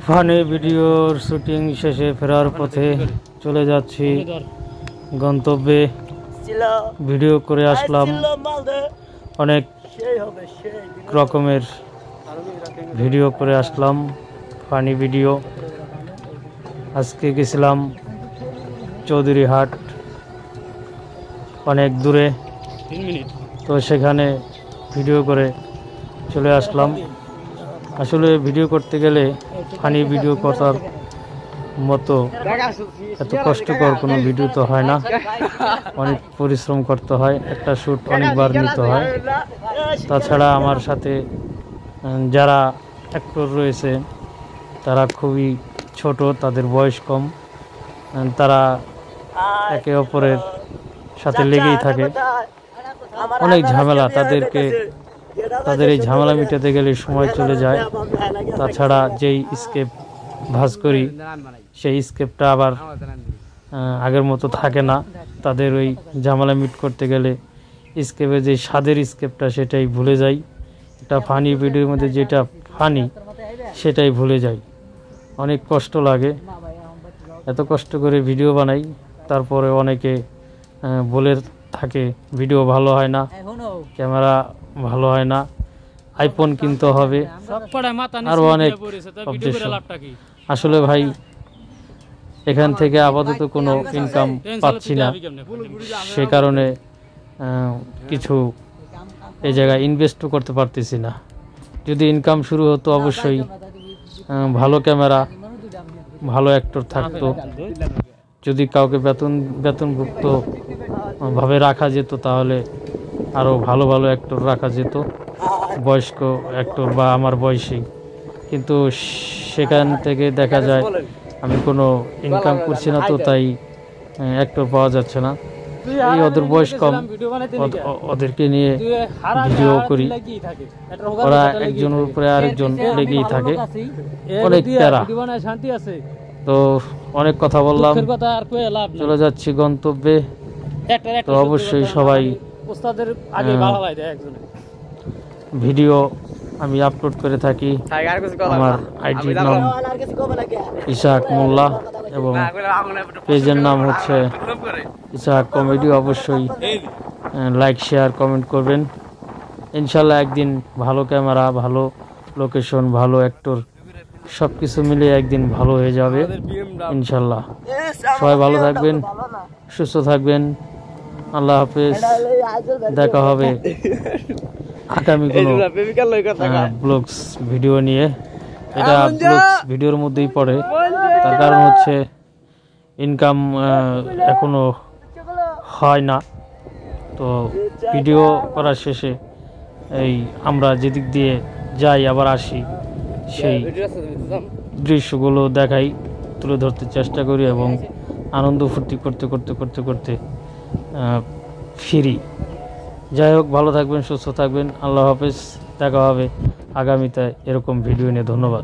Funny ভিডিওর shooting শেষে ফেরার পথে চলে যাচ্ছি গন্তব্যে। ভিডিও করে আসলাম, অনেক রকমের ভিডিও করে আসলাম, ফানি ভিডিও। আজকে গেছিলাম চৌধুরীহাট, অনেক দূরে, তো সেখানে ভিডিও করে চলে আসলাম। আসলে ভিডিও করতে গেলে ফানি ভিডিও করার মতো এত কষ্টকর কোনো ভিডিও তো হয় না, অনেক পরিশ্রম করতে হয়, একটা শ্যুট অনেকবার নিতে হয়। তাছাড়া আমার সাথে যারা অ্যাক্টর রয়েছে তারা খুবই ছোট, তাদের বয়স কম, তারা একে অপরের সাথে লেগেই থাকে, অনেক ঝামেলা। তাদের এই ঝামেলা মিটাতে গেলে সময় চলে যায়। তাছাড়া যেই স্কেপ ভাঁজ করি সেই স্কেপটা আবার আগের মতো থাকে না। তাদের ওই ঝামেলা মিট করতে গেলে স্কেপে যে স্বাদের স্কেপটা সেটাই ভুলে যাই। একটা ফানি ভিডিওর মধ্যে যেটা ফানি সেটাই ভুলে যাই, অনেক কষ্ট লাগে। এত কষ্ট করে ভিডিও বানাই, তারপরে অনেকে বলে থাকে ভিডিও ভালো হয় না, ক্যামেরা ভালো হয় না, আইফোন কিনতে হবে, আরও অনেক অবজেকশন। আসলে ভাই এখান থেকে আপাতত কোনো ইনকাম পাচ্ছি না, সে কারণে কিছু এই জায়গায় ইনভেস্টও করতে পারতেছি না। যদি ইনকাম শুরু হতো অবশ্যই ভালো ক্যামেরা, ভালো অ্যাক্টর থাকতো, যদি কাউকে বেতনভুক্ত ভাবে রাখা যেত তাহলে আরও ভালো ভালো অ্যাক্টর রাখা যেত, বয়স্ক অ্যাক্টর বা আমার বয়সী। কিন্তু সেখান থেকে দেখা যায় আমি কোনো ইনকাম করছি না, তো তাই অ্যাক্টর পাওয়া যাচ্ছে না। এই ওদের বয়স কম, ওদেরকে নিয়ে ভিডিও করি, ওরা একজনের উপরে আরেকজন লেগেই থাকে, অনেক প্যারা। তো অনেক কথা বললাম, চলে যাচ্ছি গন্তব্যে। তো অবশ্যই সবাই ভিডিও আমি আপলোড করে থাকি। আমার আইডির নাম ইসাক মোল্লা এবং পেজের নাম হচ্ছে ইসাক কমেডি। অবশ্যই লাইক, শেয়ার, কমেন্ট করবেন। ইনশাল্লাহ একদিন ভালো ক্যামেরা, ভালো লোকেশন, ভালো অ্যাক্টর সব কিছু মিলিয়ে একদিন ভালো হয়ে যাবে ইনশাল্লাহ। সবাই ভালো থাকবেন, সুস্থ থাকবেন। আল্লাহ হাফেজ, দেখা হবে আগামী কোনো ব্লগস ভিডিও নিয়ে। এটা ব্লগস ভিডিওর মধ্যেই পড়ে, তার কারণ হচ্ছে ইনকাম এখনো হয় না। তো ভিডিও করার শেষে এই আমরা যেদিক দিয়ে যাই আবার আসি, সেই দৃশ্যগুলো দেখাই, তুলে ধরতে চেষ্টা করি এবং আনন্দ ফুর্তি করতে করতে করতে করতে ফিরি। যাই হোক, ভালো থাকবেন, সুস্থ থাকবেন। আল্লাহ হাফেজ, দেখা হবে আগামীতে এরকম ভিডিও নিয়ে। ধন্যবাদ।